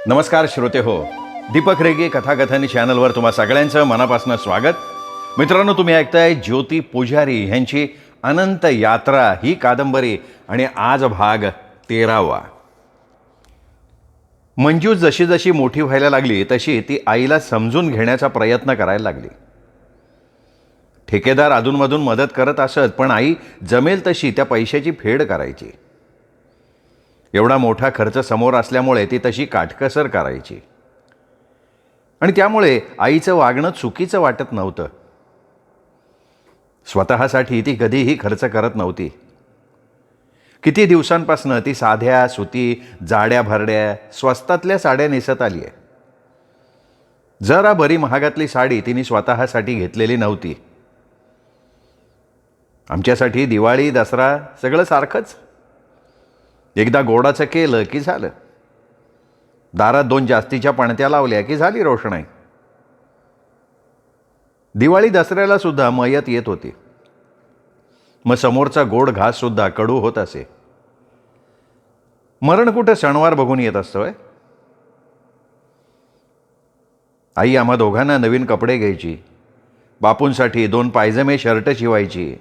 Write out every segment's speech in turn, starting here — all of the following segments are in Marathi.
नमस्कार श्रोते हो, दीपक रेगे कथाकथन चॅनलवर तुम्हा सगळ्यांचं मनापासून स्वागत. मित्रांनो, तुम्ही ऐकताय ज्योती पुजारी यांची अनंत यात्रा ही कादंबरी आणि आज भाग 13वा. मंजू जशी जशी मोठी व्हायला लागली तशी ती आईला समजून घेण्याचा प्रयत्न करायला लागली. ठेकेदार अधूनमधून मदत करत असत, पण आई जमेल तशी त्या पैशाची फेड करायची. एवढा मोठा खर्च समोर असल्यामुळे ती तशी काटकसर करायची आणि त्यामुळे आईचं वागणं चुकीचं वाटत नव्हतं. स्वतःसाठी ती कधीही खर्च करत नव्हती. किती दिवसांपासून ती साध्या सुती जाड्या भरड्या स्वस्तातल्या साड्या नेसत आली आहे. जरा बरी महागातली साडी तिने स्वतःसाठी घेतलेली नव्हती. आमच्यासाठी दिवाळी दसरा सगळं सारखंच. एकदा गोडाचं केलं की झालं. दारात 2 जास्तीच्या पणत्या लावल्या की झाली रोषणाई. दिवाळी दसऱ्याला सुद्धा मयत येत होती. मग समोरचा गोड घास सुद्धा कडू होत असे. मरण कुठं सणवार बघून येत असतं. आई आम्हा दोघांना नवीन कपडे घ्यायची. बापूंसाठी 2 पायजमे शर्ट शिवायची,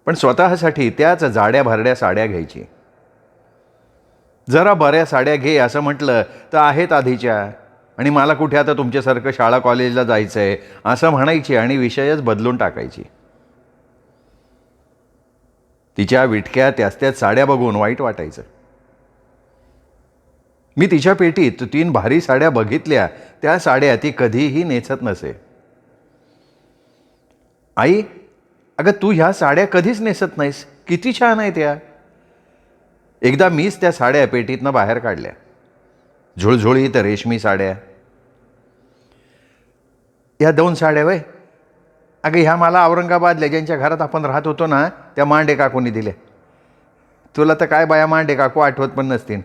पण स्वतःसाठी त्याच जाड्या भरड्या साड्या घ्यायची. जरा बऱ्या साड्या घे असं म्हटलं तर आहेत आधीच्या, आणि मला कुठे आता तुमच्यासारखं शाळा कॉलेजला जायचं आहे असं म्हणायची आणि विषयच बदलून टाकायची. तिच्या विटक्या त्याच साड्या बघून वाईट वाटायचं. मी तिच्या पेटीत 3 भारी साड्या बघितल्या. त्या साड्या ती कधीही नेसत नसे. आई, अगं तू ह्या साड्या कधीच नेसत नाहीस, किती छान आहे त्या. एकदा मीच त्या साड्या पेटीतनं बाहेर काढल्या. झुळझुळीत रेशमी साड्या. ह्या 2 साड्या वय, अगं ह्या मला औरंगाबादल्या ज्यांच्या घरात आपण राहत होतो ना त्या मांडे काकूंनी दिल्या. तुला तर काय बाया मांडे काकू आठवत पण नसतील.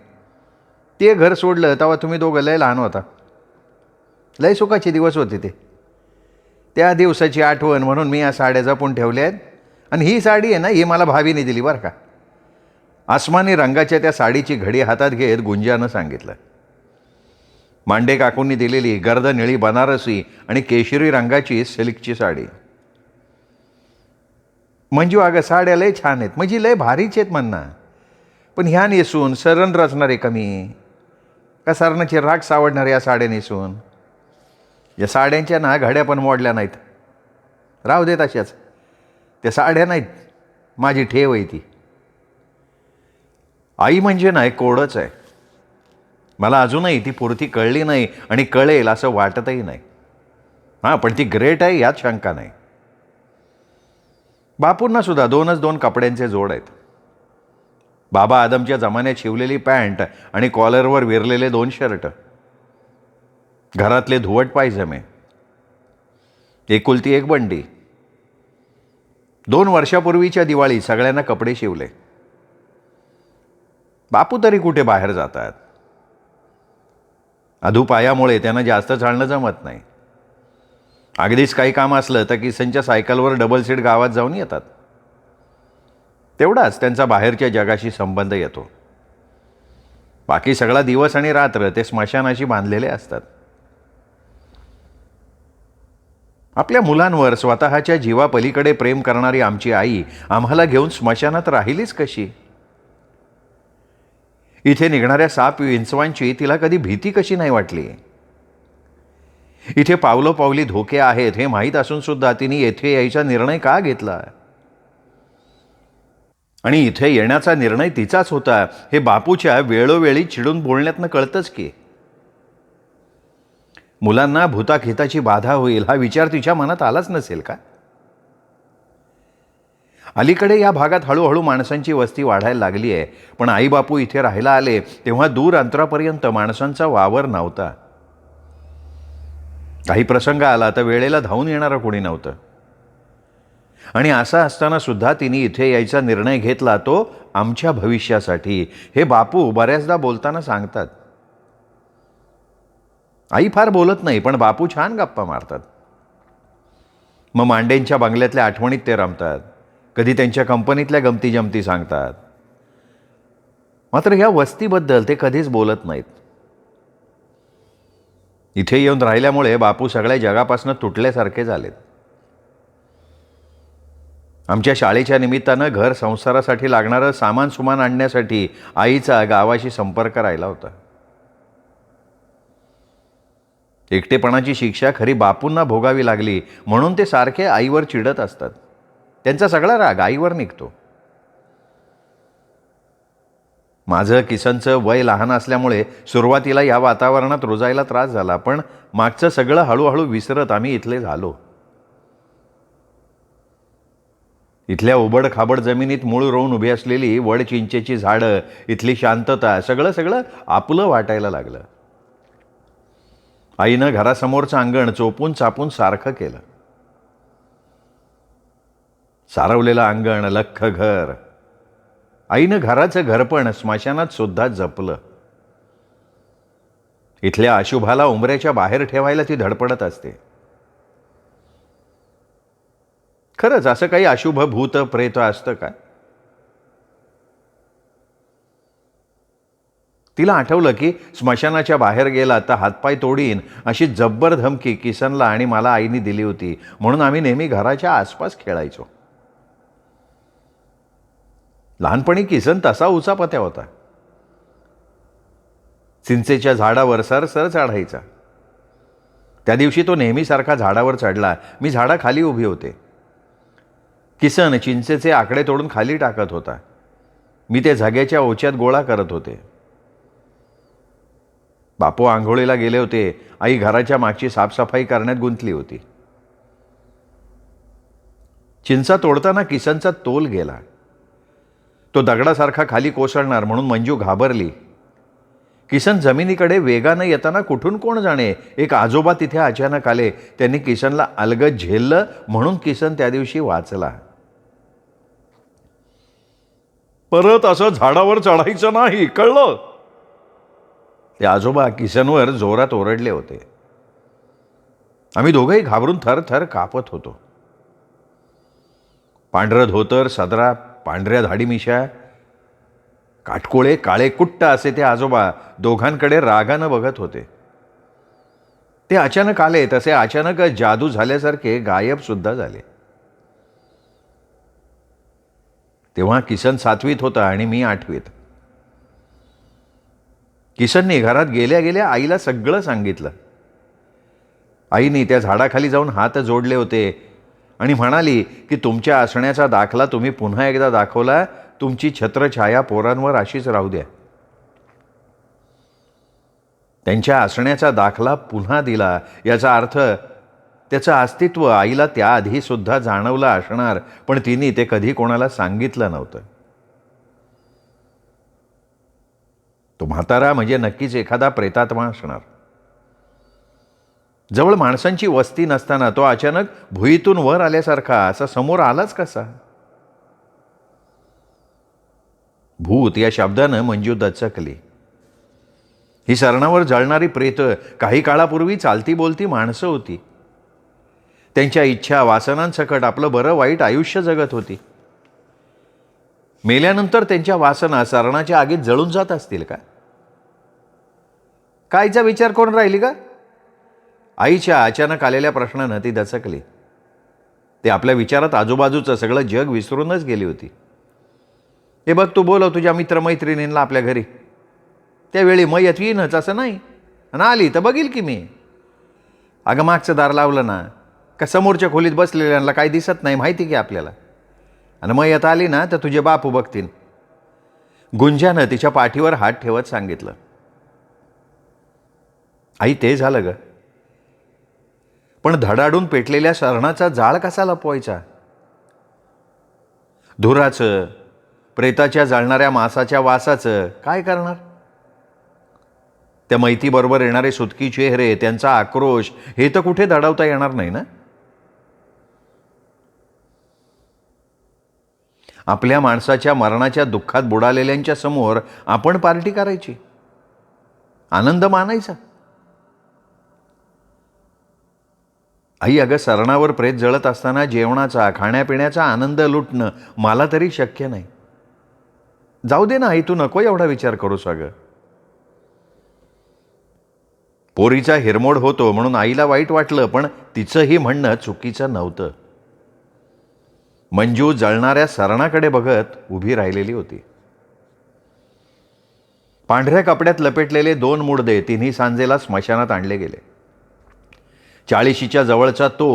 ते घर सोडलं तेव्हा तुम्ही दोघं लय लहान होता. लय सुखाचे दिवस होते ते. त्या दिवसाची आठवण म्हणून मी या साड्या जपून ठेवल्या आहेत. आणि ही साडी आहे ना, ही मला भावीने दिली बरं का. आसमानी रंगाच्या त्या साडीची घडी हातात घेत गुंजानं सांगितलं. मांडे काकूंनी दिलेली गर्द निळी बनारसी आणि केशरी रंगाची सिल्कची साडी. मंजू, अगं साड्या लय छान आहेत, म्हणजे लय भारीच आहेत म्हणणं, पण ह्या नेसून सरण रचणारे कमी का सरणाची राग सावडणारे या साड्या नेसून. या साड्यांच्या ना घड्या पण मोडल्या नाहीत. राहू देत अशाच. त्या साड्या नाहीत, माझी ठेव आहे ती. आई म्हणजे नाही कोडच आहे. मला अजूनही ती पुरती कळली नाही आणि कळेल असं वाटतही नाही. हां, पण ती ग्रेट आहे यात शंका नाही. बापूंना सुद्धा 2 कपड्यांचे जोड आहेत. बाबा आदमच्या जमान्यात शिवलेली पॅन्ट आणि कॉलरवर विरलेले 2 शर्ट. घरातले धुवट पायजमे. एकुलती 1 बंडी. 2 वर्षापूर्वीच्या दिवाळी सगळ्यांना कपडे शिवले. बापू तरी कुठे बाहेर जातात. अधुपायामुळे त्यांना जास्त चालणं जमत नाही. अगदीच काही काम असलं तर किसनच्या सायकलवर डबल सीट गावात जाऊन येतात. तेवढाच त्यांचा बाहेरच्या जगाशी संबंध येतो. बाकी सगळा दिवस आणि रात्र ते स्मशानाशी बांधलेले असतात. आपल्या मुलांवर स्वतःच्या जीवापलीकडे प्रेम करणारी आमची आई आम्हाला घेऊन स्मशानात राहिलीच कशी. इथे निघणाऱ्या साप विंचवांची तिला कधी भीती कशी नाही वाटली. इथे पावलोपावली धोके आहेत हे माहीत असून सुद्धा तिने येथे यायचा निर्णय का घेतला. आणि इथे येण्याचा निर्णय तिचाच होता हे बापूच्या वेळोवेळी चिडून बोलण्यातनं कळतंच की. मुलांना भूताखेताची बाधा होईल हा विचार तिच्या मनात आलाच नसेल का. अलीकडे या भागात हळूहळू माणसांची वस्ती वाढायला लागली आहे, पण आई बापू इथे राहायला आले तेव्हा दूर अंतरापर्यंत माणसांचा वावर नव्हता. काही प्रसंग आला तर वेळेला धावून येणारं कोणी नव्हतं. आणि असं असताना सुद्धा तिने इथे यायचा निर्णय घेतला, तो आमच्या भविष्यासाठी. हे बापू बऱ्याचदा बोलताना सांगतात. आई फार बोलत नाही, पण बापू छान गप्पा मारतात. मग मांडेंच्या बंगल्यातल्या आठवणीत ते रमतात. कधी त्यांच्या कंपनीतल्या गमती जमती सांगतात. मात्र ह्या वस्तीबद्दल ते कधीच बोलत नाहीत. इथे येऊन राहिल्यामुळे बापू सगळ्या जगापासून तुटल्यासारखे झालेत. आमच्या शाळेच्या निमित्तानं घर संसारासाठी लागणारं सामान सुमान आणण्यासाठी आईचा गावाशी संपर्क राहिला होता. एकटेपणाची शिक्षा खरी बापूंना भोगावी लागली म्हणून ते सारखे आईवर चिडत असतात. त्यांचा सगळा राग आईवर निघतो. माझं किसनचं वय लहान असल्यामुळे सुरुवातीला या वातावरणात रुजायला त्रास झाला, पण मागचं सगळं हळूहळू विसरत आम्ही इथले झालो. इथल्या उबड खाबड जमिनीत मूळ रोवून उभी असलेली वड चिंचेची झाडं, इथली शांतता, सगळं आपलं वाटायला लागलं. आईनं घरासमोरचं अंगण चोपून चापून सारखं केलं. सारवलेलं अंगण, लख्ख घर. आईनं घराचं घरपण स्मशानात सुद्धा जपलं. इथल्या अशुभाला उंबऱ्याच्या बाहेर ठेवायला ती धडपडत असते. खरंच असं काही अशुभ भूत प्रेत असतं का? तिला आठवलं की स्मशानाच्या बाहेर गेला तर हातपाय तोडीन अशी जब्बर धमकी किसनला आणि मला आईने दिली होती. म्हणून आम्ही नेहमी घराच्या आसपास खेळायचो. लहानपणी किसन तसा उचापत्या होता. चिंचेच्या झाडावर सरसर चढायचा. त्या दिवशी तो नेहमीसारखा झाडावर चढला. मी झाडाखाली उभी होते. किसन चिंचेचे आकडे तोडून खाली टाकत होता. मी ते झग्याच्या ओच्यात गोळा करत होते. बापू आंघोळीला गेले होते. आई घराच्या मागची साफसफाई करण्यात गुंतली होती. चिंचा तोडताना किसनचा तोल गेला. तो दगडासारखा खाली कोसळणार म्हणून मंजू घाबरली. किसन जमिनीकडे वेगानं येताना कुठून कोण जाणे, एक आजोबा तिथे अचानक आले. त्यांनी किसनला अलगद झेललं म्हणून किसन त्या दिवशी वाचला. परत असं झाडावर चढायचं नाही, कळलं? ते आजोबा किसनवर जोरात ओरडले होते. आम्ही दोघंही घाबरून थरथर कापत होतो. पांढरं धोतर, सदरा, पांढऱ्या धाडी मिशा, काटकोळे काळे कुट्ट असे ते आजोबा दोघांकडे रागानं बघत होते. ते अचानक आले तसे अचानक जादू झाल्यासारखे गायब सुद्धा झाले. तेव्हा किसन 7वीत होता आणि मी 8वीत. किसनने घरात गेल्या गेल्या आईला सगळं सांगितलं. आईने त्या झाडाखाली जाऊन हात जोडले होते आणि म्हणाली की तुमच्या असण्याचा दाखला तुम्ही पुन्हा एकदा दाखवला, तुमची छत्रछाया पोरांवर अशीच राहू द्या. त्यांच्या असण्याचा दाखला पुन्हा दिला याचा अर्थ त्याचं अस्तित्व आईला त्याआधी सुद्धा जाणवलं असणार, पण तिने ते कधी कोणाला सांगितलं नव्हतं. तो म्हातारा म्हणजे नक्कीच एखादा प्रेतात्मा असणार. जवळ माणसांची वस्ती नसताना तो अचानक भुईतून वर आल्यासारखा असा समोर आलाच कसा? भूत या शब्दानं मंजू दचकली. ही सरणावर जळणारी प्रेत काही काळापूर्वी चालती बोलती माणसं होती. त्यांच्या इच्छा वासनांसकट आपलं बरं वाईट आयुष्य जगत होती. मेल्यानंतर त्यांच्या वासना सरणाच्या आगीत जळून जात असतील का? कायचा विचार करून राहिली का? आईच्या अचानक आलेल्या प्रश्नानं ती दचकली. ते आपल्या विचारात आजूबाजूचं सगळं जग विसरूनच गेली होती. हे बघ, तू बोलव तुझ्या मित्रमैत्रिणींना आपल्या घरी. त्यावेळी मयत येईनच असं नाही, आणि आली तर बघील की मी. अगं मागचं दार लावलं ना का समोरच्या खोलीत बसलेल्यांना काही दिसत नाही माहिती की आपल्याला. आणि मयत आली ना तर तुझे बापू बघतील. गुंजानं तिच्या पाठीवर हात ठेवत सांगितलं. आई, ते झालं ग, पण धडाडून पेटलेल्या सरणाचा जाळ कसा लपवायचा? धुराचं, प्रेताच्या जळणाऱ्या मांसाच्या वासाचं काय करणार? त्या मैतीबरोबर येणारे सुतकी चेहरे, त्यांचा आक्रोश, हे तर कुठे दडवता येणार नाही ना. आपल्या माणसाच्या मरणाच्या दुःखात बुडालेल्यांच्या समोर आपण पार्टी करायची, आनंद मानायचा. आई, अगं सरणावर प्रेत जळत असताना जेवणाचा, खाण्यापिण्याचा आनंद लुटणं मला तरी शक्य नाही. जाऊ दे ना आई, तू नको एवढा विचार करूस. अगं पोरीचा हिरमोड होतो म्हणून आईला वाईट वाटलं, पण तिचंही म्हणणं चुकीचं नव्हतं. मंजू जळणाऱ्या सरणाकडे बघत उभी राहिलेली होती. पांढऱ्या कपड्यात लपेटलेले 2 मुडदे तिन्ही सांजेला स्मशानात आणले गेले. 40च्या जवळचा तो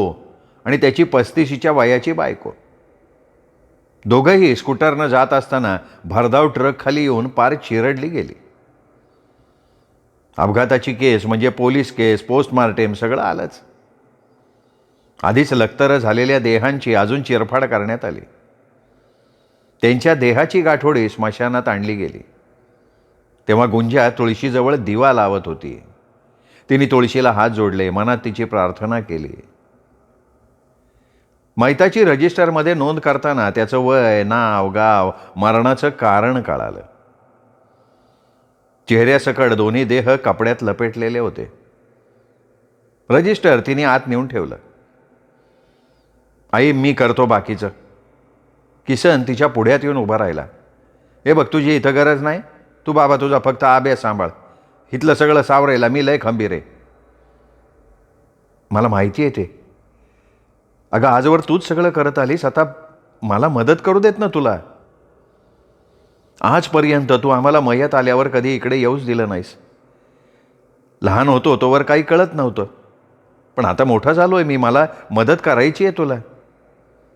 आणि त्याची 35च्या वयाची बायको. दोघंही स्कूटरनं जात असताना भरधाव ट्रक खाली येऊन पार चिरडली गेली. अपघाताची केस म्हणजे पोलीस केस, पोस्टमार्टेम सगळं आलंच. आधीच लखतरं झालेल्या देहांची अजून चिरफाड करण्यात आली. त्यांच्या देहाची गाठोडी स्मशानात आणली गेली. तेव्हा गुंजा तुळशीजवळ दिवा लावत होती. तिने तुळशीला हात जोडले, मनात तिची प्रार्थना केली. मैताची रजिस्टरमध्ये नोंद करताना त्याचं वय, नाव, गाव, मरणाचं कारण कळालं. चेहऱ्यासकट दोन्ही देह कपड्यात लपेटलेले होते. रजिस्टर तिने आत नेऊन ठेवलं. आई, मी करतो बाकीचं. किसन तिच्या पुढ्यात येऊन उभा राहिला. हे बघ, तुझी इथं गरज नाही. तू बाबा तुझा फक्त अभ्यास सांभाळ. इथलं सगळं सावरायला मी लय खंबीर आहे. मला माहिती आहे ते. अगं, आजवर तूच सगळं करत आलीस, आता मला मदत करू देत ना तुला. आजपर्यंत तू आम्हाला मयत आल्यावर कधी इकडे येऊच दिलं नाहीस. लहान होतो तोवर काही कळत नव्हतं, पण आता मोठा झालो आहे मी, मला मदत करायची आहे तुला.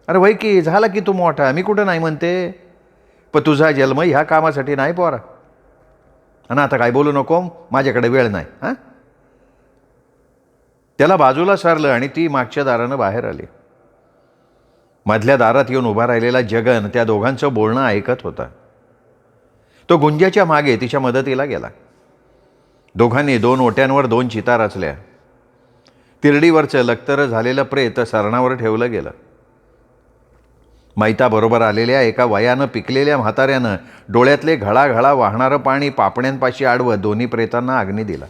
अरे वै की झाला की तू मोठा, मी कुठं नाही म्हणते, पण तुझा जन्म ह्या कामासाठी नाही पोरा. आणि आता काय बोलू नको, माझ्याकडे वेळ नाही. हां. त्याला बाजूला सारलं आणि ती मागच्या दारानं बाहेर आली. मधल्या दारात येऊन उभा राहिलेला जगन त्या दोघांचं बोलणं ऐकत होता. तो गुंजाच्या मागे तिच्या मदतीला गेला. दोघांनी 2 ओट्यांवर 2 चिता रचल्या. तिरडीवरचं लखतरं झालेलं प्रेत सरणावर ठेवलं गेलं. मैताबरोबर आलेल्या एका वयानं पिकलेल्या म्हाताऱ्यानं डोळ्यातले घळाघळा वाहणारं पाणी पापण्यांपाशी आडवत दोन्ही प्रेतांना अग्नी दिला.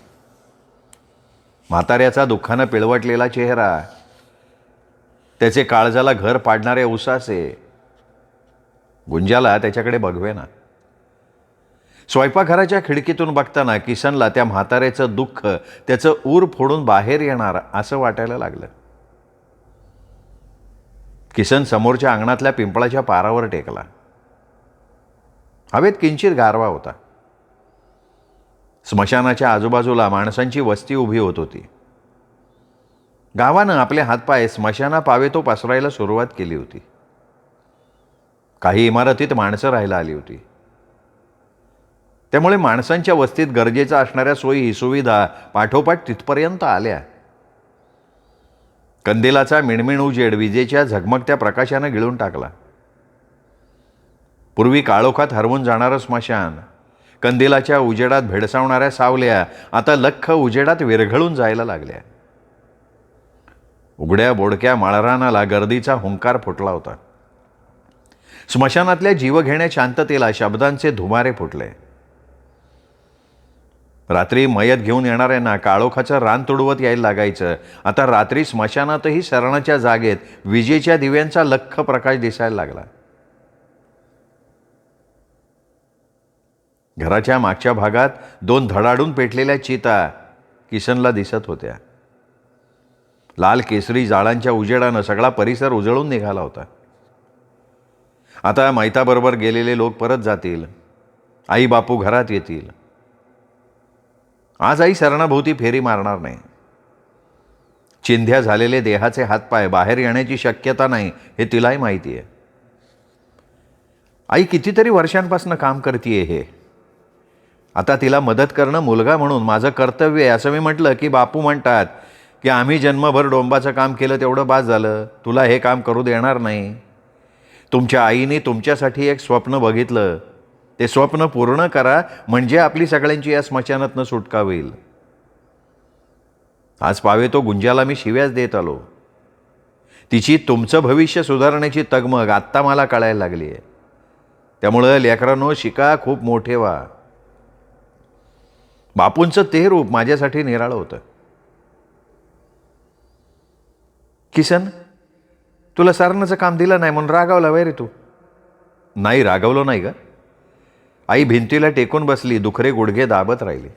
म्हाताऱ्याचा दुःखानं पिळवटलेला चेहरा, त्याचे काळजाला घर पाडणारे उसासे. गुंजाला त्याच्याकडे बघवेना. स्वयंपाकघराच्या खिडकीतून बघताना किसनला त्या म्हाताऱ्याचं दुःख त्याचं ऊर फोडून बाहेर येणार असं वाटायला लागलं. किसन समोरच्या अंगणातल्या पिंपळाच्या पारावर टेकला. हवेत किंचित गारवा होता. स्मशानाच्या आजूबाजूला माणसांची वस्ती उभी होत होती. गावानं आपले हातपाय स्मशानापावेतो पसरायला सुरुवात केली होती. काही इमारतीत माणसं राहायला आली होती. त्यामुळे माणसांच्या वस्तीत गरजेच्या असणाऱ्या सोयी सुविधा पाठोपाठ तिथपर्यंत आल्या. कंदिलाचा मिणमिण उजेड विजेच्या झगमगत्या प्रकाशानं गिळून टाकला. पूर्वी काळोखात हरवून जाणारं स्मशान, कंदिलाच्या उजेडात भेडसावणाऱ्या सावल्या आता लख्ख उजेडात विरघळून जायला लागल्या. उघड्या बोडक्या माळरानाला गर्दीचा हुंकार फुटला होता. स्मशानातल्या जीवघेण्या शांततेला शब्दांचे धुमारे फुटले. रात्री मयत घेऊन येणाऱ्यांना काळोखाचं रान तुडवत यायला लागायचं. आता रात्री स्मशानातही शरणाच्या जागेत विजेच्या दिव्यांचा लख्ख प्रकाश दिसायला लागला. घराच्या मागच्या भागात 2 धडाडून पेटलेल्या चिता किसनला दिसत होत्या. लाल केसरी जाळांच्या उजेडानं सगळा परिसर उजळून निघाला होता. आता मैताबरोबर गेलेले लोक परत जातील. आई बापू घरात येतील. आज आई सरणाभोवती फेरी मारणार नाही. चिंध्या झालेले देहाचे हातपाय बाहेर येण्याची शक्यता नाही हे तिलाही माहिती आहे. आई कितीतरी वर्षांपासून काम करतीये हे. आता तिला मदत करणं मुलगा म्हणून माझं कर्तव्य आहे असं मी म्हटलं की बापू म्हणतात की आम्ही जन्मभर डोंबाचं काम केलं तेवढं बास झालं, तुला हे काम करू देणार नाही. तुमच्या आईने तुमच्यासाठी एक स्वप्न बघितलं, ते स्वप्न पूर्ण करा म्हणजे आपली सगळ्यांची या स्मशानातनं सुटका होईल. आज पावेतो गुंजाला मी शिव्याच देत आलो. तिची तुमचं भविष्य सुधारण्याची तगमग आत्ता मला कळायला लागली आहे. त्यामुळं लेकरांनो शिका, खूप मोठे व्हा. बापूंचं ते रूप माझ्यासाठी निराळं होतं. किसन, तुला सारणाचं काम दिलं नाही म्हणून रागावला वय रे तू? नाही, रागावलो नाही ग. आई भिंतीला टेकून बसली, दुखरे गुडघे दाबत राहिली.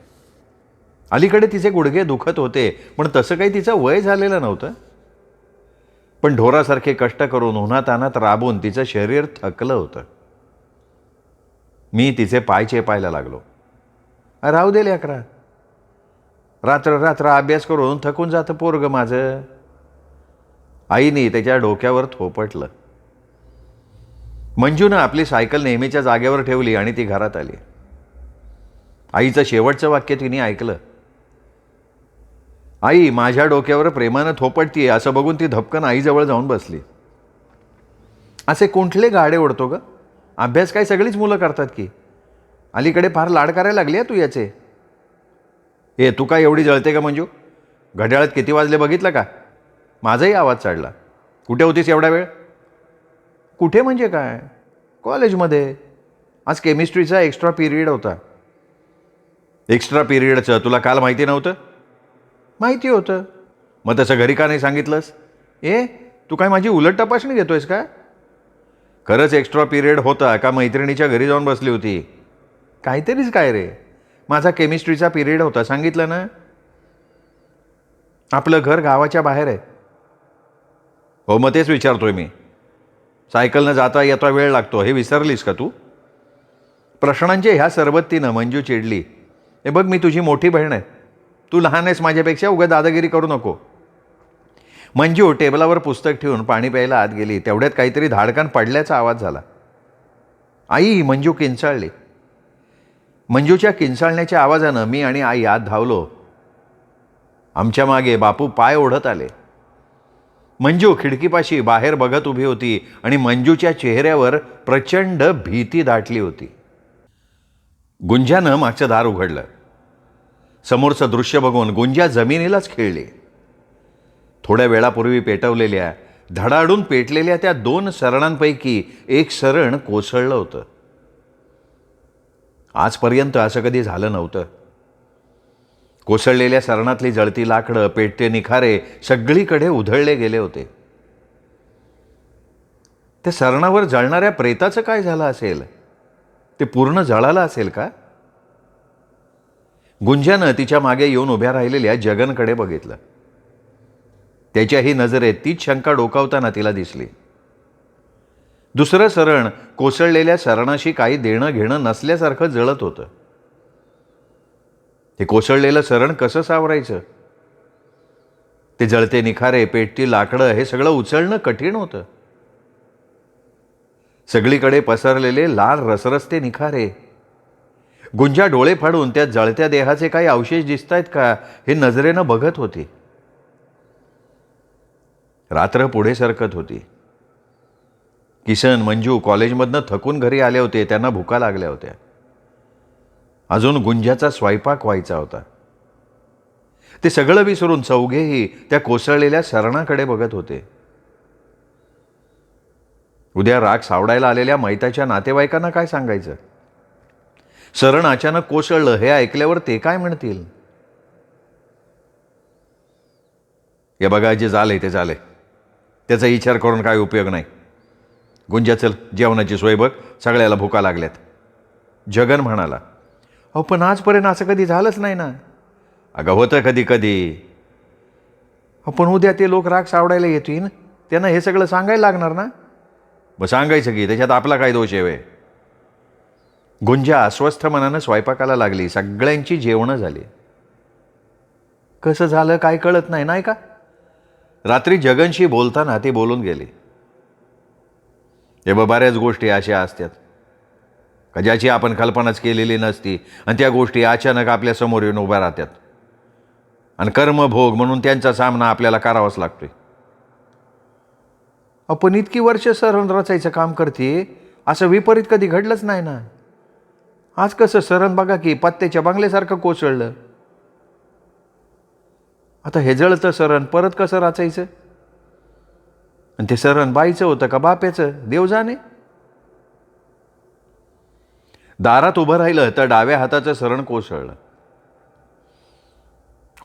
अलीकडे तिचे गुडघे दुखत होते, पण तसं काही तिचं वय झालेलं नव्हतं. पण ढोरासारखे कष्ट करून उन्हातान्हात राबून तिचं शरीर थकलं होतं. मी तिचे पाय चेपायला लागलो. राहू दे लेकरा, रात्र रात्र अभ्यास करून थकून जातं पोरगं माझं. आईने त्याच्या डोक्यावर थोपटलं. मंजूनं आपली सायकल नेहमीच्या जागेवर ठेवली आणि ती घरात आली. आईचं शेवटचं वाक्य तिने ऐकलं. आई माझ्या डोक्यावर प्रेमानं थोपटतीये असं बघून ती धपकन आईजवळ जाऊन बसली. असे कुंठले गाडे ओढतो ग? अभ्यास काय सगळीच मुलं करतात की. अलीकडे फार लाड करायला लागली आहे तू याचे. तू काय एवढी जळते का मंजू? घड्याळात किती वाजले बघितलं का? माझाही आवाज चढला. कुठे होतीस एवढा वेळ? कुठे म्हणजे काय, कॉलेजमध्ये. आज केमिस्ट्रीचा एक्स्ट्रा पिरियड होता. एक्स्ट्रा पिरियडचं तुला काल माहिती नव्हतं? माहिती होतं. मग तसं घरी का नाही सांगितलंस? तू काय माझी उलट तपासणी घेतोयस का? खरंच एक्स्ट्रा पिरियड होता का मैत्रिणीच्या घरी जाऊन बसली होती? काहीतरीच काय रे. माझा केमिस्ट्रीचा पिरियड होता, सांगितलं ना. आपलं घर गावाच्या बाहेर आहे. हो मग तेच विचारतोय मी. सायकलनं जाता येता वेळ लागतो हे विसरलीस का तू? प्रश्नांच्या ह्या सरबत्तीनं मंजू चिडली. बघ मी तुझी मोठी बहीण आहे, तू लहान आहेस माझ्यापेक्षा, उगा दादागिरी करू नको. मंजू टेबलावर पुस्तक ठेवून पाणी प्यायला आत गेली. तेवढ्यात काहीतरी धाडकन पडल्याचा आवाज झाला. आई, मंजू किंचाळली. मंजूच्या किंचाळण्याच्या आवाजानं मी आणि आई आत धावलो. आमच्या मागे बापू पाय ओढत आले. मंजू खिडकीपाशी बाहेर बघत उभी होती आणि मंजूच्या चेहऱ्यावर प्रचंड भीती दाटली होती. गुंजानं मागचं दार उघडलं. समोरचं दृश्य बघून गुंजा जमिनीलाच खिळली. थोड्या वेळापूर्वी पेटवलेल्या, धडाडून पेटलेल्या त्या 2 सरणांपैकी एक सरण कोसळलं होतं. आजपर्यंत असं कधी झालं नव्हतं. कोसळलेल्या सरणातली जळती लाकडं, पेटते निखारे सगळीकडे उधळले गेले होते. त्या सरणावर जळणाऱ्या प्रेताचं काय झालं असेल? ते पूर्ण जळालं असेल का? गुंजानं तिच्या मागे येऊन उभ्या राहिलेल्या जगनकडे बघितलं. त्याच्याही नजरेत तीच शंका डोकावताना तिला दिसली. दुसरं सरण कोसळलेल्या सरणाशी काही देणं घेणं नसल्यासारखं जळत होतं. ते कोसळलेलं सरण कसं सावरायचं? ते जळते निखारे, पेटती लाकडं हे सगळं उचलणं कठीण होतं. सगळीकडे पसरलेले लाल रसरसते निखारे. गुंजा डोळे फाडून त्या जळत्या देहाचे काही अवशेष दिसतायत का हे नजरेनं बघत होती. रात्र पुढे सरकत होती. किसन, मंजू कॉलेजमधनं थकून घरी आले होते. त्यांना भुका लागल्या होत्या. अजून गुंजाचा स्वयंपाक व्हायचा होता. ते सगळं विसरून चौघेही त्या कोसळलेल्या सरणाकडे बघत होते. उद्या राग सावडायला आलेल्या मैताच्या नातेवाईकांना काय सांगायचं? सरण अचानक कोसळलं हे ऐकल्यावर ते काय म्हणतील? हे बघा, जे झालंय ते झालंय. त्याचा विचार करून काय उपयोग नाही. गुंजा, चल जेवणाची सोय बघ, सगळ्याला भुका लागल्यात. जगन म्हणाला. पण आजपर्यंत असं कधी झालंच नाही ना. अगं होतं कधी कधी. पण उद्या ते लोक राग सावडायला येतील, त्यांना हे सगळं सांगायला लागणार ना. मग सांगायचं की, त्याच्यात आपला काय दोष आहे? गुंजा अस्वस्थ मनानं स्वयंपाकाला लागली. सगळ्यांची जेवणं झाली. कसं झालं काय कळत नाही, नाही का? रात्री जगनशी बोलताना ती बोलून गेली. बऱ्याच गोष्टी अशा असतात का ज्याची आपण कल्पनाच केलेली नसती आणि त्या गोष्टी अचानक आपल्या समोर येऊन उभ्या राहतात आणि कर्मभोग म्हणून त्यांचा सामना आपल्याला करावाच लागतोय. आपण इतकी वर्ष सरण रचायचं काम करते, असं विपरीत कधी घडलंच नाही ना. आज कसं सरण बघा की पत्त्याच्या बंगल्यासारखं कोसळलं. आता हे जळतं सरण परत कसं रचायचं? आणि ते सरण बाईचं होतं का बाप्याचं, देव जाणे. दारात उभं राहिलं तर डाव्या हाताचं सरण कोसळलं.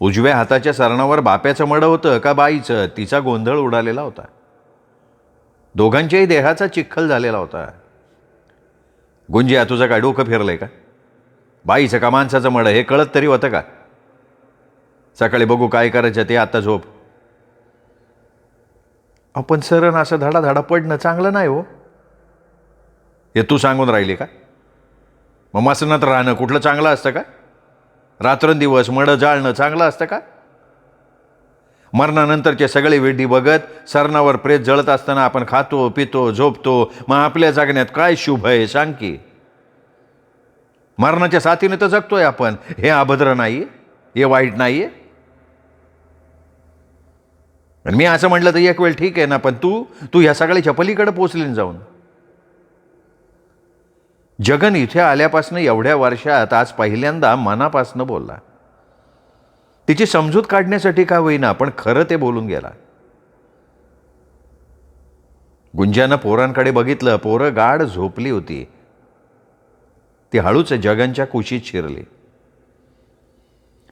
उजव्या हाताच्या सरणावर बाप्याचं मड होतं का बाईचं, तिचा गोंधळ उडालेला होता. दोघांच्याही देहाचा चिखल झालेला होता. गुंजिया, तुझं काय डोकं फिरलंय का? बाईचं का माणसाचं मड हे कळत तरी होतं का? सकाळी बघू काय करायचं ते, आता झोप. आपण सरण असं धडाधडा पडणं चांगलं नाही हो. हे तू सांगून राहिली का? मग मसनात राहणं कुठलं चांगलं असतं का? रात्रंदिवस मडं जाळणं चांगलं असतं का? मरणानंतरचे सगळे विधी बघत सरणावर प्रेत जळत असताना आपण खातो पितो झोपतो, मग आपल्या जगण्यात काय शुभ आहे सांग की? मरणाच्या साथीने तर जगतोय आपण. हे अभद्र नाहीये, हे वाईट नाहीये. आणि मी असं म्हटलं तर एक वेळ ठीक आहे ना, पण तू तू ह्या सगळ्याच्या पलीकडे पोचली जाऊन. जगन इथे आल्यापासून एवढ्या वर्षात आज पहिल्यांदा मनापासून बोलला. तिची समजूत काढण्यासाठी का होईना पण खरं ते बोलून गेला. गुंजानं पोरांकडे बघितलं. पोरं गाढ झोपली होती. ती हळूच जगनच्या कुशीत शिरली.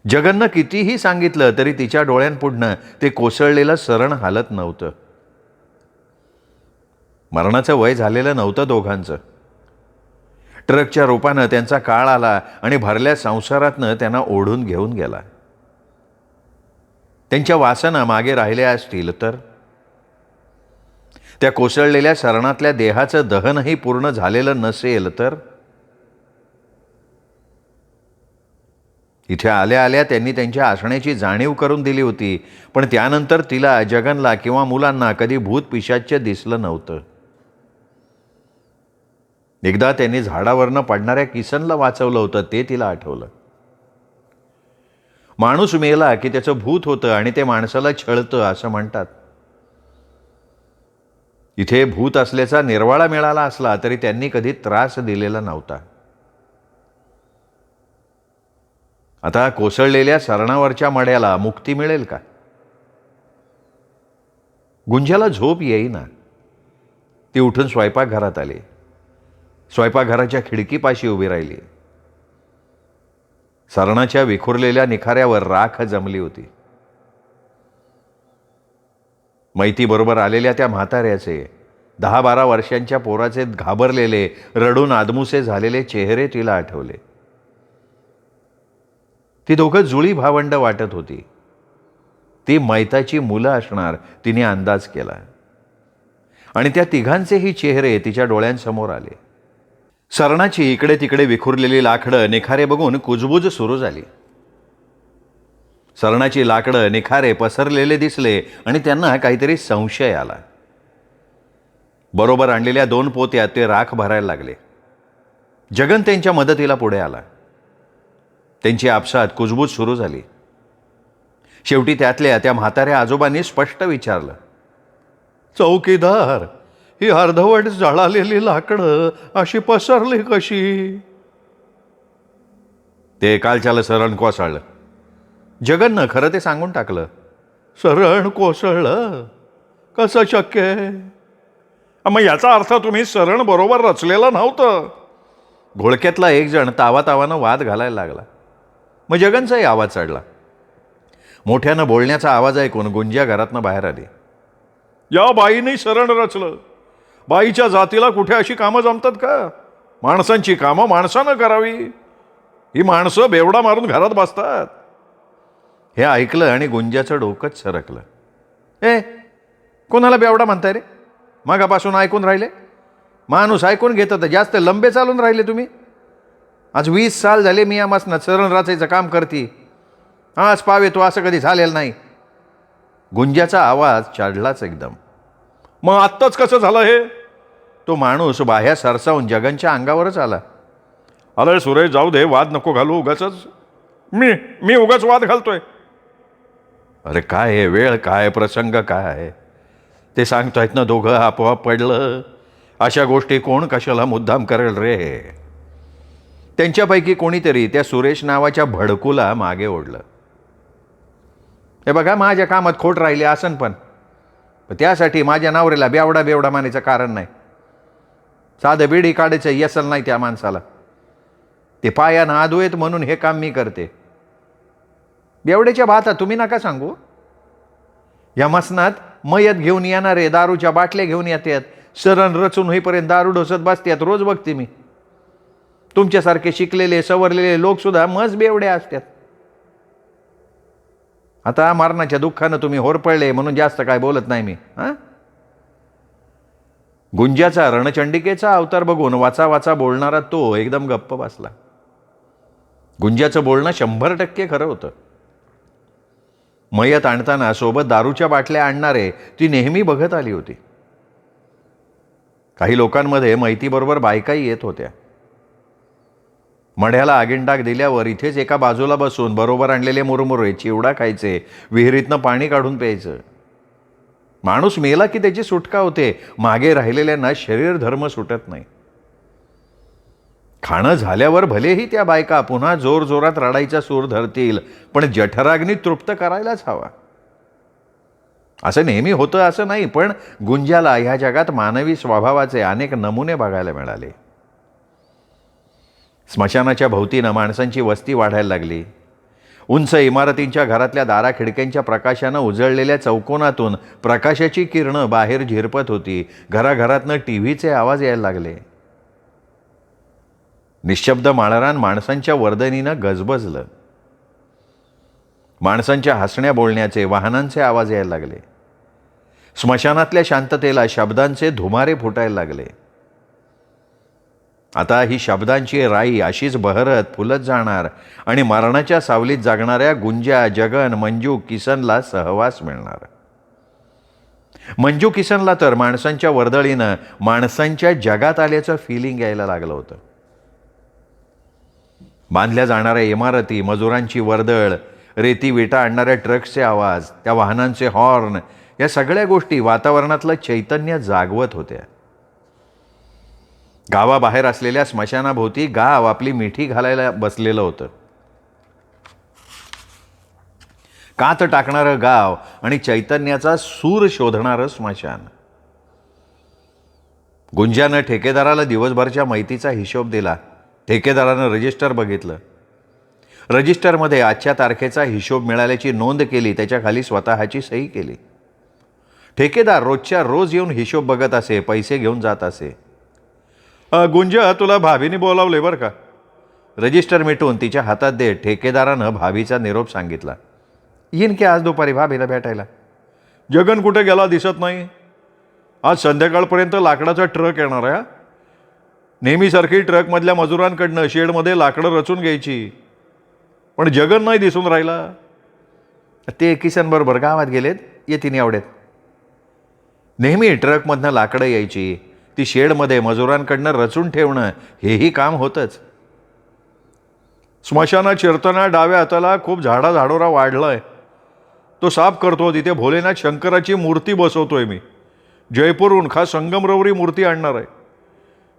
जगननं कितीही सांगितलं तरी तिच्या डोळ्यांपुढनं ते कोसळलेलं सरण हालत नव्हतं. मरणाचं वय झालेलं नव्हतं दोघांचं. ट्रकच्या रूपानं त्यांचा काळ आला आणि भरल्या संसारातनं त्यांना ओढून घेऊन गेला. त्यांच्या वासना मागे राहिल्या असतील तर, त्या कोसळलेल्या सरणातल्या देहाचं दहनही पूर्ण झालेलं नसेल तर, इथे आल्या आल्या त्यांनी त्यांच्या असण्याची जाणीव करून दिली होती, पण त्यानंतर तिला, जगनला किंवा मुलांना कधी भूत पिशाच्य दिसलं नव्हतं. एकदा त्यांनी झाडावरनं पडणाऱ्या किसनला वाचवलं होतं ते तिला आठवलं. माणूस मेला की त्याचं भूत होतं आणि ते माणसाला छळतं असं म्हणतात. इथे भूत असल्याचा निर्वाळा मिळाला असला तरी त्यांनी कधी त्रास दिलेला नव्हता. आता कोसळलेल्या सरणावरच्या मड्याला मुक्ती मिळेल का? गुंजाला झोप येईना. ती उठून स्वयंपाकघरात आली. स्वयंपाकघराच्या खिडकीपाशी उभी राहिली. सरणाच्या विखुरलेल्या निखाऱ्यावर राख जमली होती. मैतीबरोबर आलेल्या त्या म्हाताऱ्याचे, 10-12 वर्षांच्या पोराचे घाबरलेले, रडून आदमुसे झालेले चेहरे तिला आठवले. ती दोघं जुळी भावंड वाटत होती. ती मैताची मुलं असणार तिने अंदाज केला. आणि त्या तिघांचेही चेहरे तिच्या डोळ्यांसमोर आले. सरणाची इकडे तिकडे विखुरलेली लाकडं निखारे बघून कुजबूज सुरू झाली. सरणाची लाकडं निखारे पसरलेले दिसले आणि त्यांना काहीतरी संशय आला. बरोबर आणलेल्या 2 पोत्यात ते राख भरायला लागले. जगन त्यांच्या मदतीला पुढे आला. त्यांची आपसात कुजबूज सुरू झाली. शेवटी त्यातल्या त्या म्हाताऱ्या आजोबांनी स्पष्ट विचारलं, चौकीदार, ही अर्धवट जळालेली लाकडं अशी पसरली कशी? ते कालच्याला सरण कोसळलं. जगननं खरं ते सांगून टाकलं. सरण कोसळलं? कसं शक्य आहे? मग याचा अर्थ तुम्ही सरण बरोबर रचलेलं नव्हतं. घोळक्यातला एक जण तावातावानं वाद घालायला लागला. मग जगनचाही आवाज चढला. मोठ्यानं बोलण्याचा आवाज ऐकून गुंजा घरातनं बाहेर आली. या बाईने सरण रचलं. बाईच्या जातीला कुठे अशी कामं जमतात का? माणसांची कामं माणसानं करावी. ही माणसं बेवडा मारून घरात बसतात. हे ऐकलं आणि गुंजाचं डोकंच सरकलं. कोणाला बेवडा म्हणताय रे? मागापासून ऐकून राहिले. माणूस ऐकून घेतं तर जास्त लंबे चालून राहिले तुम्ही. आज 20 साल झाले मी आमासनं सरण रचायचं काम करते. आज पावे तो असं कधी झालेलं नाही. गुंजाचा आवाज चढलाच एकदम. मग आत्ताच कसं झालं हे? तो माणूस बाह्या सरसावून जगनच्या अंगावरच आला. अरे सुरेश, जाऊ दे, वाद नको घालू उगाच. मी उगाच वाद घालतोय? अरे काय आहे, वेळ काय, प्रसंग काय आहे ते सांगतायत ना दोघं. आपोआप पडलं. अशा गोष्टी कोण कशाला मुद्दाम करेल रे? त्यांच्यापैकी कोणीतरी त्या सुरेश नावाच्या भडकूला मागे ओढलं. हे बघा, माझ्या कामात खोट राहिली असन, पण त्यासाठी माझ्या नवऱ्याला बेवडा मानायचं कारण नाही. साधं बिडी काढायचं येसल नाही त्या माणसाला. ते पायानं आदू येत म्हणून हे काम मी करते. बेवड्याच्या भाता तुम्ही नका सांगू. या मसनात मयत घेऊन येणारे दारूच्या बाटल्या घेऊन येतात. सरण रचून होईपर्यंत दारू ढोसत बसतात. रोज बघते मी. तुमच्यासारखे शिकलेले सवरलेले लोक सुद्धा मज बेवडे असतात. आता मरणाच्या दुःखानं तुम्ही होरपळले म्हणून जास्त काय बोलत नाही मी. हां, गुंजाचा रणचंडिकेचा अवतार बघून वाचा वाचा बोलणारा तो एकदम गप्प बसला. गुंजाचं बोलणं 100% खरं होतं. मयत आणताना सोबत दारूच्या बाटल्या आणणारे ती नेहमी बघत आली होती. काही लोकांमध्ये मैतीबरोबर बायकाही येत होत्या. मढ्याला आगीनडाग दिल्यावर इथेच एका बाजूला बसून बरोबर आणलेले मुरमुरे चिवडा खायचे, विहिरीतनं पाणी काढून प्यायचं. माणूस मेला की त्याची सुटका होते, मागे राहिलेल्यांना शरीर धर्म सुटत नाही. खाणं झाल्यावर भलेही त्या बायका पुन्हा जोरजोरात रडायचा सूर धरतील, पण जठराग्नी तृप्त करायलाच हवा. असं नेहमी होतं असं नाही, पण गुंजाला ह्या जगात मानवी स्वभावाचे अनेक नमुने बघायला मिळाले. स्मशानाच्या भोवतीनं माणसांची वस्ती वाढायला लागली. उंच इमारतींच्या घरातल्या दारा खिडक्यांच्या प्रकाशानं उजळलेल्या चौकोनातून प्रकाशाची किरणं बाहेर झिरपत होती. घराघरातनं टीव्हीचे आवाज यायला लागले. निशब्द माळरान माणसांच्या वर्दनीनं गजबजलं. माणसांच्या हसण्या बोलण्याचे, वाहनांचे आवाज यायला लागले. स्मशानातल्या शांततेला शब्दांचे धुमारे फुटायला लागले. आता ही शब्दांची राई अशीच बहरत फुलत जाणार आणि मरणाच्या सावलीत जागणाऱ्या गुंजा, जगन, मंजू, किसनला सहवास मिळणार. मंजू किसनला तर माणसांच्या वर्दळीनं माणसांच्या जगात आल्याचं फिलिंग यायला लागलं होतं. बांधल्या जाणाऱ्या इमारती, मजुरांची वर्दळ, रेती विटा आणणाऱ्या ट्रक्सचे आवाज, त्या वाहनांचे हॉर्न, या सगळ्या गोष्टी वातावरणातलं चैतन्य जागवत होत्या. गावाबाहेर असलेल्या स्मशानाभोवती गाव आपली मिठी घालायला बसलेलं होतं. कात टाकणारं गाव आणि चैतन्याचा सूर शोधणारं स्मशान. गुंजानं ठेकेदाराला दिवसभरच्या माहितीचा हिशोब दिला. ठेकेदारानं रजिस्टर बघितलं. रजिस्टरमध्ये आजच्या तारखेचा हिशोब मिळाल्याची नोंद केली. त्याच्या खाली स्वतःची सही केली. ठेकेदार रोजच्या रोज येऊन हिशोब बघत असे, पैसे घेऊन जात असे. गुंजा, तुला भाभीने बोलावले बरं का. रजिस्टर मिटून तिच्या हातात देत ठेकेदारानं भाभीचा निरोप सांगितला. येईन की आज दुपारी भाभीला भेटायला. जगन कुठे गेला दिसत नाही. आज संध्याकाळपर्यंत लाकडाचा ट्रक येणार आहे. नेहमीसारखी ट्रकमधल्या मजुरांकडनं शेडमध्ये लाकडं रचून घ्यायची, पण जगन नाही दिसून राहिला. ते किसनबरोबर गावात गेलेत, येतीन एवढ्यात. नेहमी ट्रकमधनं लाकडं यायची, ती शेडमध्ये मजुरांकडनं रचून ठेवणं हेही काम होतंच. स्मशानात शिरताना डाव्या हाताला खूप झाडाझाडोरा वाढलाय. तो साफ करतो. तिथे भोलेनाथ शंकराची मूर्ती बसवतोय मी. जयपूरहून खास संगमरवरी मूर्ती आणणार आहे.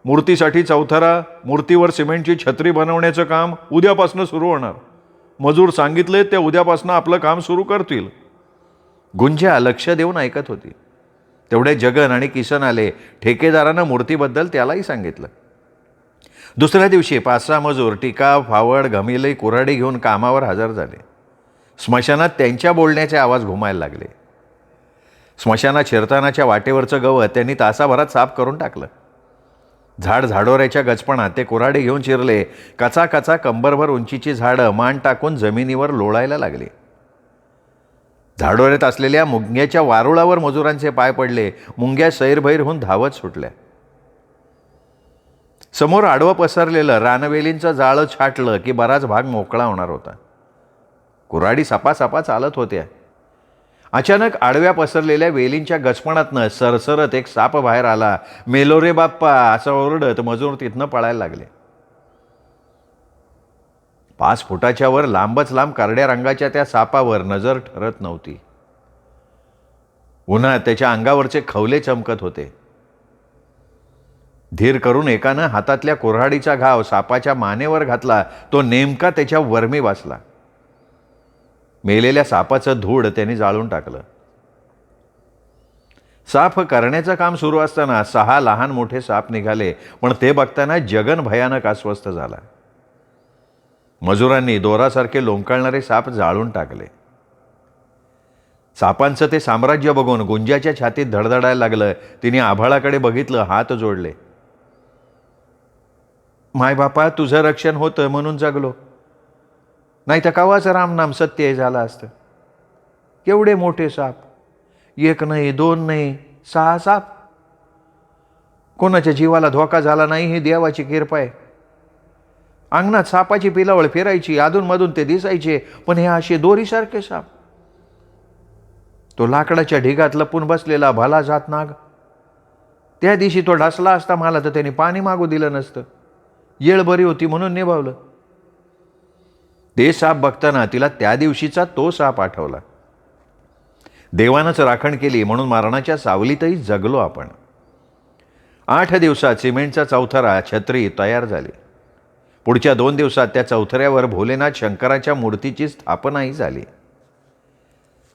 मूर्तीसाठी चौथरा, मूर्तीवर सिमेंटची छत्री बनवण्याचं काम उद्यापासून सुरू होणार. मजूर सांगितले ते उद्यापासून आपलं काम सुरू करतील. गुंजा लक्ष देऊन ऐकत होती. तेवढे जगन आणि किसन आले. ठेकेदारानं मूर्तीबद्दल त्यालाही सांगितलं. दुसऱ्या दिवशी 5-6 मजूर टिका, फावड, घमिले, कुऱ्हाडी घेऊन कामावर हजर झाले. स्मशानात त्यांच्या बोलण्याचे आवाज घुमायला लागले. स्मशानात शिरतानाच्या वाटेवरचं गवत त्यांनी तासाभरात साफ करून टाकलं. झाड झाडोऱ्याच्या गचपणात ते कुऱ्हाडी घेऊन चिरले. कचा कचा कंबरभर उंचीची झाडं मान टाकून जमिनीवर लोळायला लागली. झाडोऱ्यात असलेल्या मुंग्याच्या वारुळावर मजुरांचे पाय पडले. मुंग्या सैरभैर होऊन धावत सुटल्या. समोर आडवं पसरलेलं रानवेलींचं जाळं छाटलं की बराच भाग मोकळा होणार होता. कुऱ्हाडी सपासपा चालत होत्या. अचानक आडव्या पसरलेल्या वेलींच्या गचपणातनं सरसरत एक साप बाहेर आला. मेलो रे बाप्पा असं ओरडत मजूर तिथनं पळायला लागले. 5 फुटाच्या वर लांबच लांब करड्या रंगाच्या त्या सापावर नजर ठरत नव्हती. उन्हात त्याच्या अंगावरचे खवले चमकत होते. धीर करून एकानं हातातल्या कुऱ्हाडीचा घाव सापाच्या मानेवर घातला. तो नेमका त्याच्या वर्मी बसला. मेलेल्या सापाचं धूळ त्यांनी जाळून टाकलं. साफ करण्याचं काम सुरू असताना 6 लहान मोठे साप निघाले, पण ते बघताना जगन भयानक अस्वस्थ झाला. मजुरांनी दोरासारखे लोंबकळणारे साप जाळून टाकले. सापांचं ते साम्राज्य बघून गुंजाच्या छातीत धडधडायला लागलं. तिने आभाळाकडे बघितलं, हात जोडले. माय बापा, तुझं रक्षण होतं म्हणून जगलो, नाही तर कवाच रामनाम सत्य झालं असतं. केवढे मोठे साप, 1 नाही 2 नाही 6 साप. कोणाच्या जीवाला धोका झाला नाही, ही देवाची कृपा आहे. अंगणात सापाची पिलावळ फिरायची, अधूनमधून ते दिसायचे, पण हे असे दोरीसारखे साप. तो लाकडाच्या ढिगात लपून बसलेला भला जात नाग. त्या दिवशी तो ढासला असता मला तर त्याने पाणी मागू दिलं नसतं. येळ बरी होती म्हणून निभावलं. ते साप बघताना तिला त्या दिवशीचा तो साप आठवला. देवानंच राखण केली म्हणून मरणाच्या सावलीतही जगलो आपण. 8 दिवसात सिमेंटचा चौथरा, छत्री तयार झाली. पुढच्या 2 दिवसात त्या चौथऱ्यावर भोलेनाथ शंकराच्या मूर्तीची स्थापनाही झाली.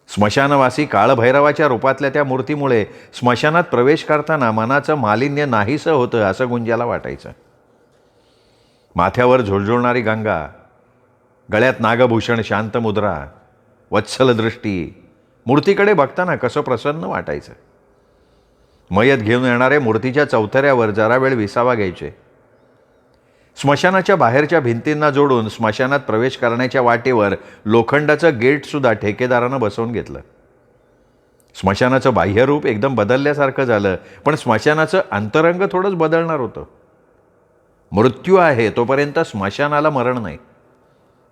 स्मशानवासी काळभैरवाच्या रूपातल्या त्या मूर्तीमुळे स्मशानात प्रवेश करताना मनाचं मालिन्य नाहीसं होतं असं गुंजाला वाटायचं. माथ्यावर झुळझुळणारी गंगा, गळ्यात नागभूषण, शांत मुद्रा, वत्सल दृष्टी, मूर्तीकडे बघताना कसं प्रसन्न वाटायचं. मयत घेऊन येणारे मूर्तीच्या चौथऱ्यावर जरा वेळ विसावा घ्यायचे. स्मशानाच्या बाहेरच्या भिंतींना जोडून स्मशानात प्रवेश करण्याच्या वाटेवर लोखंडाचं गेटसुद्धा ठेकेदारानं बसवून घेतलं. स्मशानाचं बाह्यरूप एकदम बदलल्यासारखं झालं, पण स्मशानाचं अंतरंग थोडंच बदलणार होतं. मृत्यू आहे तोपर्यंत स्मशानाला मरण नाही.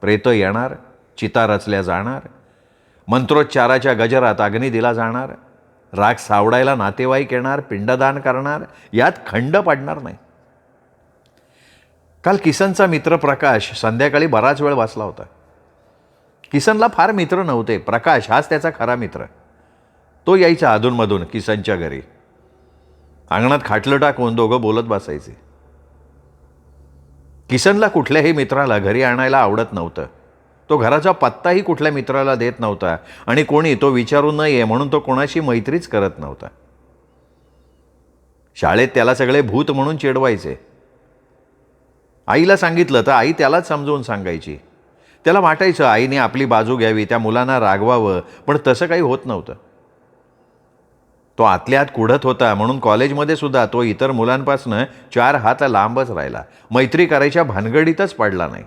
प्रेत येणार, चिता रचल्या जाणार, मंत्रोच्चाराच्या गजरात अग्नी दिला जाणार, राग सावडायला नातेवाईक येणार, पिंडदान करणार, यात खंड पडणार नाही. काल किसनचा मित्र प्रकाश संध्याकाळी बराच वेळ बसला होता. किसनला फार मित्र नव्हते. प्रकाश हाच त्याचा खरा मित्र. तो यायचा अधूनमधून किसनच्या घरी. अंगणात खाटलं टाकून दोघं बोलत बसायचे. किसनला कुठल्याही मित्राला घरी आणायला आवडत नव्हतं. तो घराचा पत्ताही कुठल्या मित्राला देत नव्हता आणि कोणी तो विचारू नये म्हणून तो कोणाशी मैत्रीच करत नव्हता. शाळेत त्याला सगळे भूत म्हणून चिडवायचे. आईला सांगितलं तर आई त्यालाच समजवून सांगायची. त्याला वाटायचं आईने आपली बाजू घ्यावी, त्या मुलांना रागवावं, पण तसं काही होत नव्हतं. तो आतल्या आत कुढत होता म्हणून कॉलेजमध्ये सुद्धा तो इतर मुलांपासून 4 हात लांबच राहिला. मैत्री करायच्या भानगडीतच पडला नाही.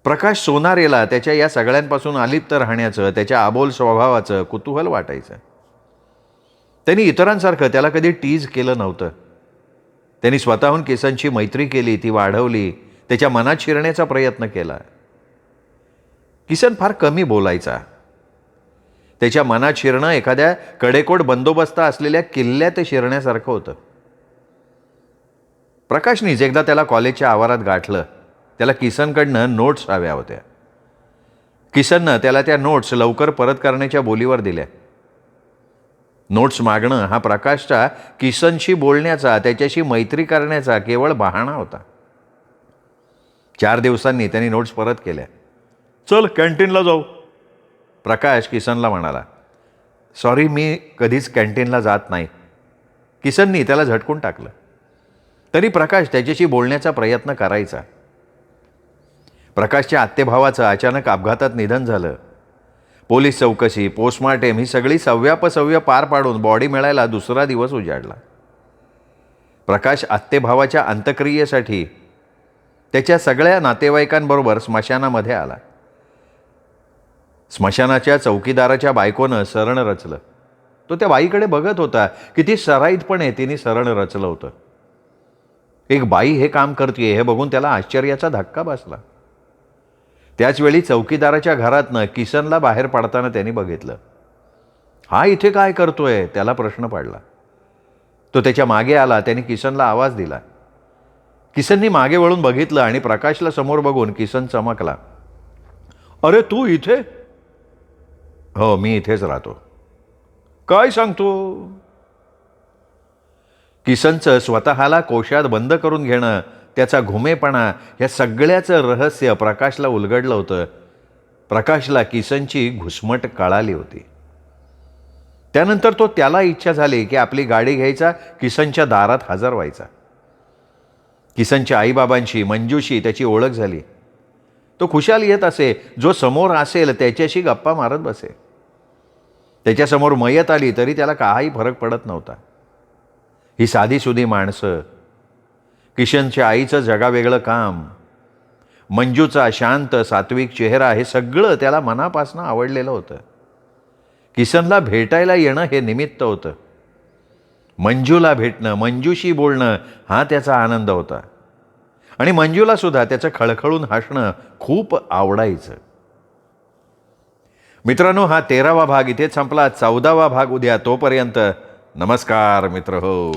प्रकाश सोनारेला त्याच्या या सगळ्यांपासून अलिप्त राहण्याचं, त्याच्या अबोल स्वभावाचं कुतूहल वाटायचं. त्यांनी इतरांसारखं त्याला कधी टीज केलं नव्हतं. त्यांनी स्वतःहून किसनची मैत्री केली, ती वाढवली, त्याच्या मनात शिरण्याचा प्रयत्न केला. किसन फार कमी बोलायचा. त्याच्या मनात शिरणं एखाद्या कडेकोट बंदोबस्त असलेल्या किल्ल्यात शिरण्यासारखं होतं. प्रकाशनीच एकदा त्याला कॉलेजच्या आवारात गाठलं. त्याला किसनकडनं नोट्स हव्या होत्या. किसननं त्याला त्या नोट्स लवकर परत करण्याच्या बोलीवर दिल्या. नोट्स मागणं हा प्रकाशचा किसनशी बोलण्याचा, त्याच्याशी मैत्री करण्याचा केवळ बहाणा होता. 4 दिवसांनी त्यांनी नोट्स परत केल्या. चल कॅन्टीनला जाऊ, प्रकाश किसनला म्हणाला. सॉरी, मी कधीच कॅन्टीनला जात नाही, किसननी त्याला झटकून टाकलं. तरी प्रकाश त्याच्याशी बोलण्याचा प्रयत्न करायचा. प्रकाशच्या आत्तेभावाचं अचानक अपघातात निधन झालं. पोलीस चौकशी, पोस्टमार्टेम ही सगळी सव्यापसव्य पार पाडून बॉडी मिळायला दुसरा दिवस उजाडला. प्रकाश आत्तेभावाच्या अंत्यक्रियेसाठी त्याच्या सगळ्या नातेवाईकांबरोबर स्मशानामध्ये आला. स्मशानाच्या चौकीदाराच्या बायकोनं सरण रचलं. तो त्या बाईकडे बघत होता. किती सराईतपणे तिने सरण रचलं होतं. एक बाई हे काम करते हे बघून त्याला आश्चर्याचा धक्का बसला. त्याचवेळी चौकीदाराच्या घरातनं किसनला बाहेर पडताना त्यांनी बघितलं. हा इथे काय करतोय, त्याला प्रश्न पडला. तो त्याच्या मागे आला. त्याने किसनला आवाज दिला. किसननी मागे वळून बघितलं आणि प्रकाशला समोर बघून किसन चमकला. अरे तू इथे? हो, मी इथेच राहतो. काय सांगतो? किसनचं स्वतःला कोशात बंद करून घेणं, त्याचा घुमेपणा, या सगळ्याचं रहस्य प्रकाशला उलगडलं होतं. प्रकाशला किसनची घुसमट कळाली होती. त्यानंतर त्याला इच्छा झाली की आपली गाडी घ्यायचा, किसनच्या दारात हजर व्हायचा. किसनच्या आईबाबांशी, मंजूशी त्याची ओळख झाली. तो खुशाल येत असे. जो समोर असेल त्याच्याशी गप्पा मारत बसे. त्याच्यासमोर मयत आली तरी त्याला काही फरक पडत नव्हता. ही साधीसुधी माणसं, किशनच्या आईचं जगावेगळं काम, मंजूचा शांत सात्विक चेहरा हे सगळं त्याला मनापासून आवडलेलं होतं. किसनला भेटायला येणं हे निमित्त होतं. मंजूला भेटणं, मंजूशी बोलणं हा त्याचा आनंद होता. आणि मंजूला सुद्धा त्याचं खळखळून हसणं खूप आवडायचं. मित्रांनो, हा 13वा भाग इथे संपला. 14वा भाग उद्या. तोपर्यंत नमस्कार मित्र हो.